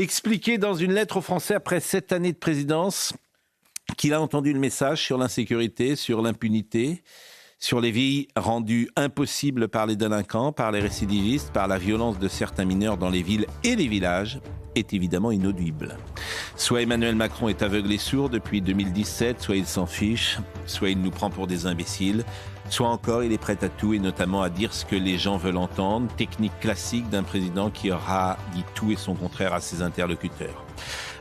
expliqué dans une lettre aux Français après 7 années de présidence qu'il a entendu le message sur l'insécurité, sur l'impunité, sur les vies rendues impossibles par les délinquants, par les récidivistes, par la violence de certains mineurs dans les villes et les villages, est évidemment inaudible. Soit Emmanuel Macron est aveugle et sourd depuis 2017, soit il s'en fiche, soit il nous prend pour des imbéciles, soit encore il est prêt à tout et notamment à dire ce que les gens veulent entendre, technique classique d'un président qui aura dit tout et son contraire à ses interlocuteurs.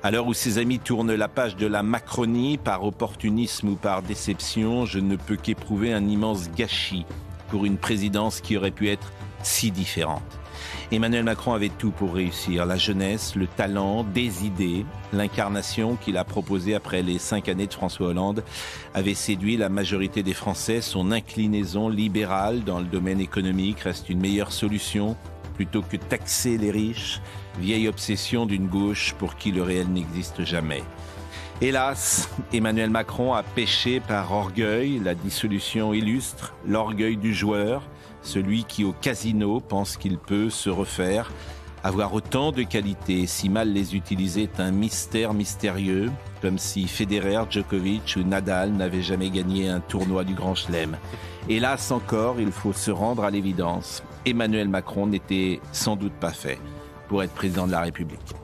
À l'heure où ses amis tournent la page de la Macronie, par opportunisme ou par déception, je ne peux qu'éprouver un immense gâchis pour une présidence qui aurait pu être si différente. Emmanuel Macron avait tout pour réussir, la jeunesse, le talent, des idées. L'incarnation qu'il a proposée après les 5 années de François Hollande avait séduit la majorité des Français. Son inclinaison libérale dans le domaine économique reste une meilleure solution plutôt que taxer les riches, vieille obsession d'une gauche pour qui le réel n'existe jamais. Hélas, Emmanuel Macron a péché par orgueil. La dissolution illustre l'orgueil du joueur, celui qui au casino pense qu'il peut se refaire. Avoir autant de qualités, si mal les utiliser, est un mystère mystérieux, comme si Federer, Djokovic ou Nadal n'avaient jamais gagné un tournoi du Grand Chelem. Hélas encore, il faut se rendre à l'évidence. Emmanuel Macron n'était sans doute pas fait pour être président de la République.